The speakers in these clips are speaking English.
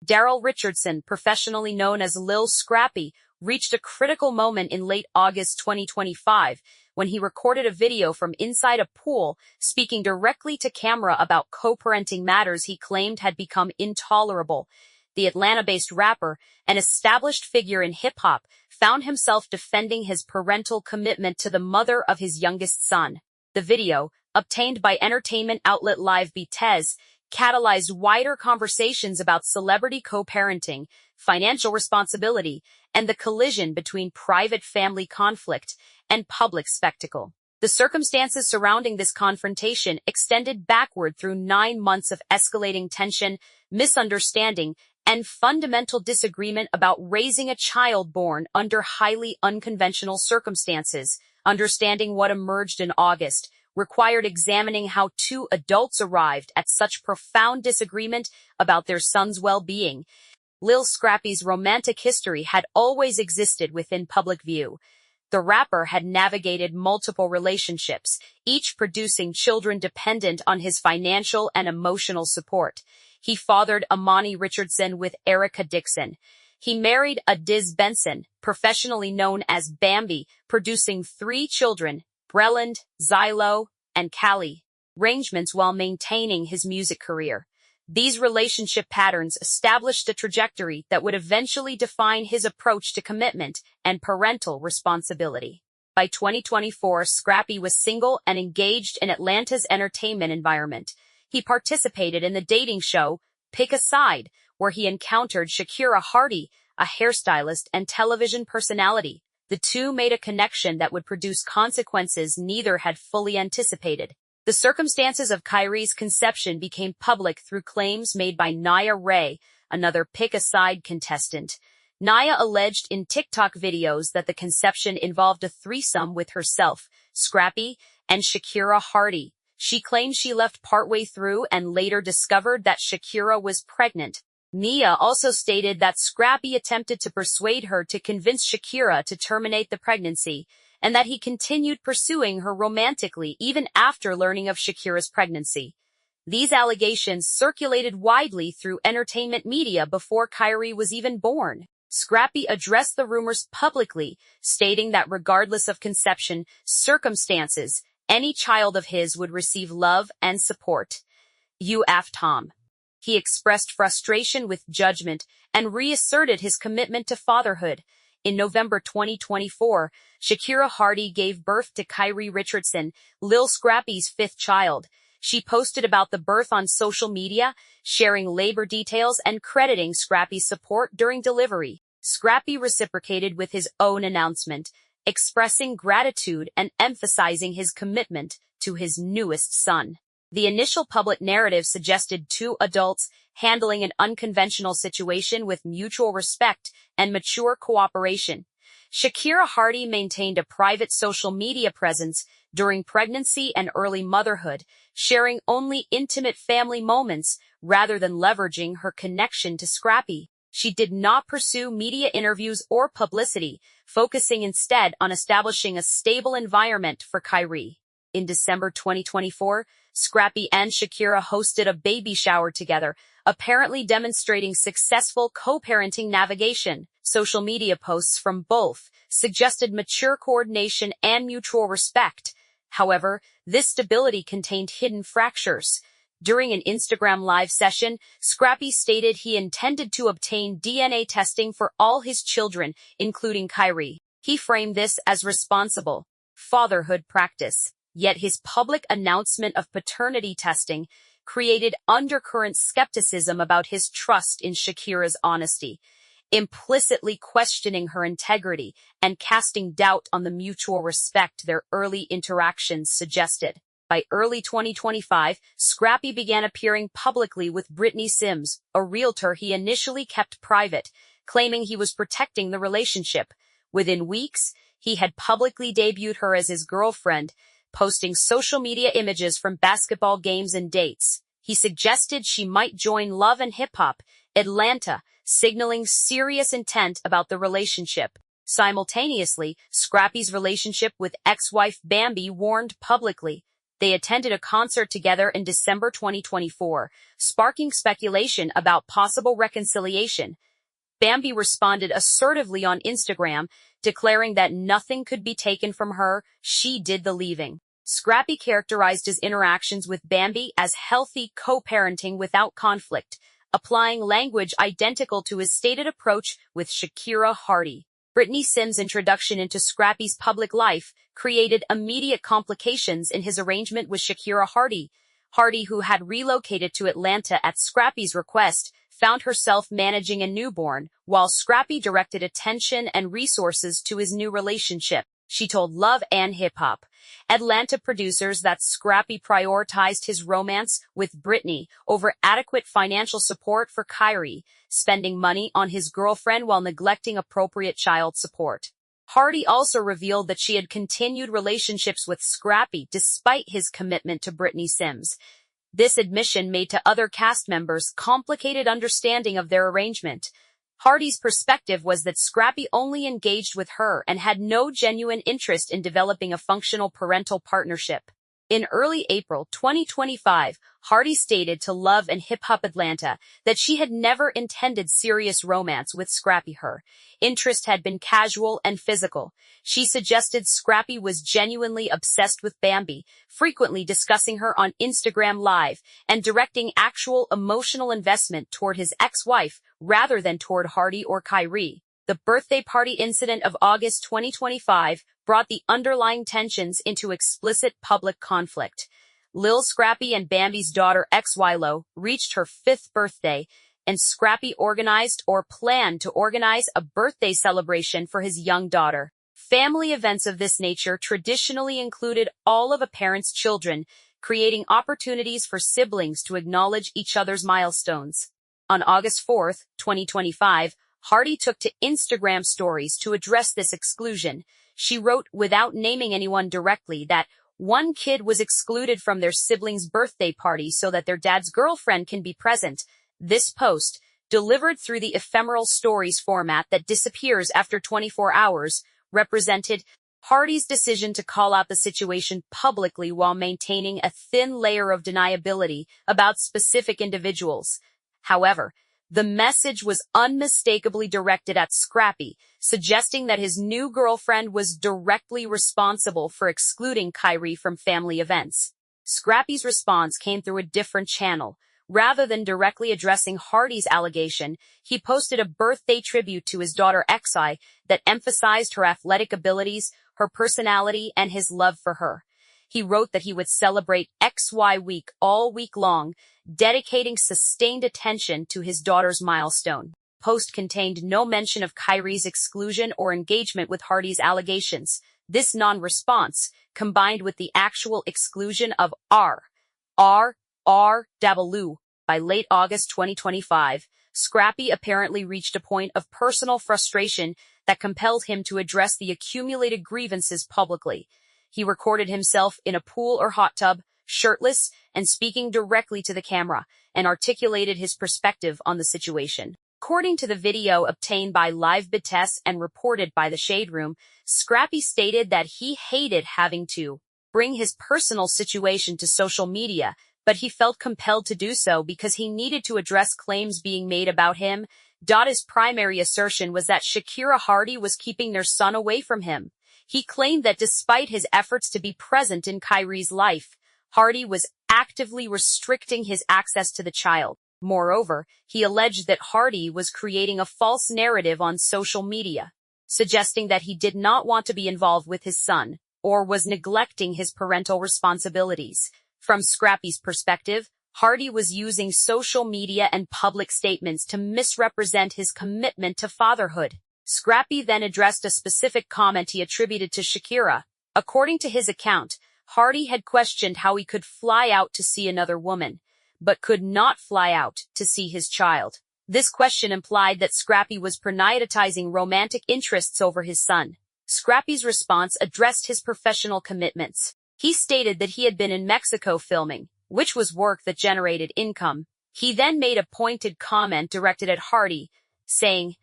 Daryl Richardson, professionally known as Lil Scrappy, reached a critical moment in late August 2025 when he recorded a video from inside a pool speaking directly to camera about co-parenting matters he claimed had become intolerable. The Atlanta-based rapper, an established figure in hip-hop, found himself defending his parental commitment to the mother of his youngest son. The video, obtained by entertainment outlet Live BTS, catalyzed wider conversations about celebrity co-parenting, financial responsibility, and the collision between private family conflict and public spectacle. The circumstances surrounding this confrontation extended backward through 9 months of escalating tension, misunderstanding, and fundamental disagreement about raising a child born under highly unconventional circumstances. Understanding what emerged in August required examining how two adults arrived at such profound disagreement about their son's well-being. Lil Scrappy's romantic history had always existed within public view. The rapper had navigated multiple relationships, each producing children dependent on his financial and emotional support. He fathered Amani Richardson with Erica Dixon. He married Adiz Benson, professionally known as Bambi, producing 3 children, Breland, Xylo, and Callie, arrangements while maintaining his music career. These relationship patterns established a trajectory that would eventually define his approach to commitment and parental responsibility. By 2024, Scrappy was single and engaged in Atlanta's entertainment environment. He participated in the dating show Pick a Side, where he encountered Shakira Hardy, a hairstylist and television personality. The two made a connection that would produce consequences neither had fully anticipated. The circumstances of Kyrie's conception became public through claims made by Naya Ray, another Pick a Side contestant. Naya alleged in TikTok videos that the conception involved a threesome with herself, Scrappy, and Shakira Hardy. She claimed she left partway through and later discovered that Shakira was pregnant. Nia also stated that Scrappy attempted to persuade her to convince Shakira to terminate the pregnancy, and that he continued pursuing her romantically even after learning of Shakira's pregnancy. These allegations circulated widely through entertainment media before Kyrie was even born. Scrappy addressed the rumors publicly, stating that regardless of conception circumstances, any child of his would receive love and support. Tom. He expressed frustration with judgment and reasserted his commitment to fatherhood. In November 2024, Shakira Hardy gave birth to Kyrie Richardson, Lil Scrappy's 5th child. She posted about the birth on social media, sharing labor details and crediting Scrappy's support during delivery. Scrappy reciprocated with his own announcement, expressing gratitude and emphasizing his commitment to his newest son. The initial public narrative suggested 2 adults handling an unconventional situation with mutual respect and mature cooperation. Shakira Hardy maintained a private social media presence during pregnancy and early motherhood, sharing only intimate family moments rather than leveraging her connection to Scrappy. She did not pursue media interviews or publicity, focusing instead on establishing a stable environment for Kyrie. In December 2024, Scrappy and Shakira hosted a baby shower together, apparently demonstrating successful co-parenting navigation. Social media posts from both suggested mature coordination and mutual respect. However, this stability contained hidden fractures. During an Instagram live session, Scrappy stated he intended to obtain DNA testing for all his children, including Kyrie. He framed this as responsible fatherhood practice. Yet his public announcement of paternity testing created undercurrent skepticism about his trust in Shakira's honesty, implicitly questioning her integrity and casting doubt on the mutual respect their early interactions suggested. By early 2025, Scrappy began appearing publicly with Brittany Sims, a realtor he initially kept private, claiming he was protecting the relationship. Within weeks, he had publicly debuted her as his girlfriend, posting social media images from basketball games and dates. He suggested she might join Love and Hip Hop Atlanta, signaling serious intent about the relationship. Simultaneously, Scrappy's relationship with ex-wife Bambi warned publicly. They attended a concert together in December 2024, sparking speculation about possible reconciliation. Bambi responded assertively on Instagram, declaring that nothing could be taken from her, she did the leaving. Scrappy characterized his interactions with Bambi as healthy co-parenting without conflict, applying language identical to his stated approach with Shakira Hardy. Britney Sims' introduction into Scrappy's public life created immediate complications in his arrangement with Shakira Hardy. Hardy, who had relocated to Atlanta at Scrappy's request, found herself managing a newborn, while Scrappy directed attention and resources to his new relationship. She told Love and Hip Hop Atlanta producers that Scrappy prioritized his romance with Britney over adequate financial support for Kyrie, spending money on his girlfriend while neglecting appropriate child support. Hardy also revealed that she had continued relationships with Scrappy despite his commitment to Britney Sims. This admission made to other cast members complicated understanding of their arrangement. Hardy's perspective was that Scrappy only engaged with her and had no genuine interest in developing a functional parental partnership. In early April 2025, Hardy stated to Love and Hip Hop Atlanta that she had never intended serious romance with Scrappy. Her interest had been casual and physical. She suggested Scrappy was genuinely obsessed with Bambi, frequently discussing her on Instagram Live and directing actual emotional investment toward his ex-wife rather than toward Hardy or Kyrie. The birthday party incident of August 2025 brought the underlying tensions into explicit public conflict. Lil Scrappy and Bambi's daughter XYLO reached her 5th birthday, and Scrappy organized or planned to organize a birthday celebration for his young daughter. Family events of this nature traditionally included all of a parent's children, creating opportunities for siblings to acknowledge each other's milestones. On August 4, 2025, Hardy took to Instagram stories to address this exclusion. She wrote, without naming anyone directly, that one kid was excluded from their sibling's birthday party so that their dad's girlfriend can be present. This post, delivered through the ephemeral stories format that disappears after 24 hours, represented Hardy's decision to call out the situation publicly while maintaining a thin layer of deniability about specific individuals. However, the message was unmistakably directed at Scrappy, suggesting that his new girlfriend was directly responsible for excluding Kyrie from family events. Scrappy's response came through a different channel. Rather than directly addressing Hardy's allegation, he posted a birthday tribute to his daughter XI that emphasized her athletic abilities, her personality, and his love for her. He wrote that he would celebrate XY Week all week long, dedicating sustained attention to his daughter's milestone. Post contained no mention of Kyrie's exclusion or engagement with Hardy's allegations. This non-response, combined with the actual exclusion of R.W. by late August 2025, Scrappy apparently reached a point of personal frustration that compelled him to address the accumulated grievances publicly. He recorded himself in a pool or hot tub, shirtless, and speaking directly to the camera, and articulated his perspective on the situation. According to the video obtained by Live Bites and reported by the Shade Room, Scrappy stated that he hated having to bring his personal situation to social media, but he felt compelled to do so because he needed to address claims being made about him. His primary assertion was that Shakira Hardy was keeping their son away from him. He claimed that despite his efforts to be present in Kyrie's life, Hardy was actively restricting his access to the child. Moreover, he alleged that Hardy was creating a false narrative on social media, suggesting that he did not want to be involved with his son, or was neglecting his parental responsibilities. From Scrappy's perspective, Hardy was using social media and public statements to misrepresent his commitment to fatherhood. Scrappy then addressed a specific comment he attributed to Shakira. According to his account, Hardy had questioned how he could fly out to see another woman, but could not fly out to see his child. This question implied that Scrappy was prioritizing romantic interests over his son. Scrappy's response addressed his professional commitments. He stated that he had been in Mexico filming, which was work that generated income. He then made a pointed comment directed at Hardy, saying,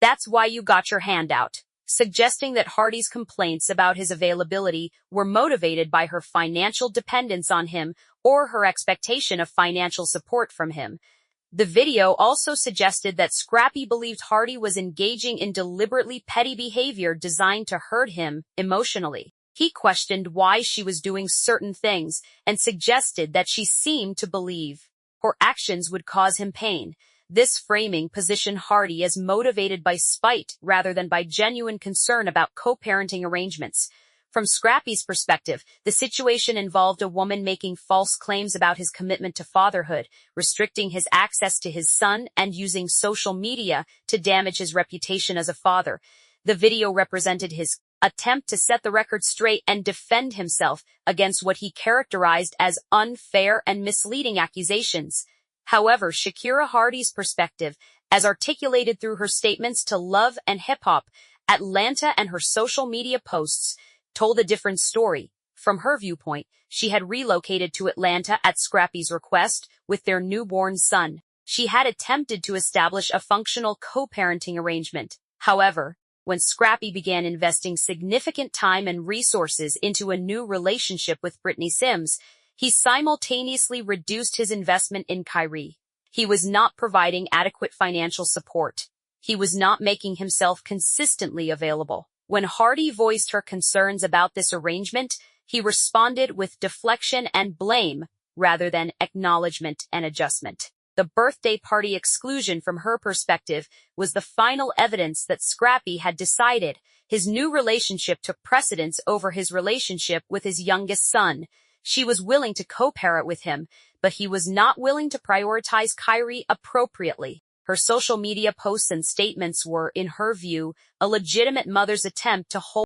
That's why you got your hand out, suggesting that Hardy's complaints about his availability were motivated by her financial dependence on him or her expectation of financial support from him. The video also suggested that Scrappy believed Hardy was engaging in deliberately petty behavior designed to hurt him emotionally. He questioned why she was doing certain things and suggested that she seemed to believe her actions would cause him pain. This framing positioned Hardy as motivated by spite rather than by genuine concern about co-parenting arrangements. From Scrappy's perspective, the situation involved a woman making false claims about his commitment to fatherhood, restricting his access to his son, and using social media to damage his reputation as a father. The video represented his attempt to set the record straight and defend himself against what he characterized as unfair and misleading accusations. However, Shakira Hardy's perspective, as articulated through her statements to Love and Hip Hop, Atlanta, and her social media posts, told a different story. From her viewpoint, she had relocated to Atlanta at Scrappy's request with their newborn son. She had attempted to establish a functional co-parenting arrangement. However, when Scrappy began investing significant time and resources into a new relationship with Britney Sims, he simultaneously reduced his investment in Kyrie. He was not providing adequate financial support. He was not making himself consistently available. When Hardy voiced her concerns about this arrangement, he responded with deflection and blame rather than acknowledgement and adjustment. The birthday party exclusion from her perspective was the final evidence that Scrappy had decided his new relationship took precedence over his relationship with his youngest son. She was willing to co-parent with him, but he was not willing to prioritize Kyrie appropriately. Her social media posts and statements were, in her view, a legitimate mother's attempt to hold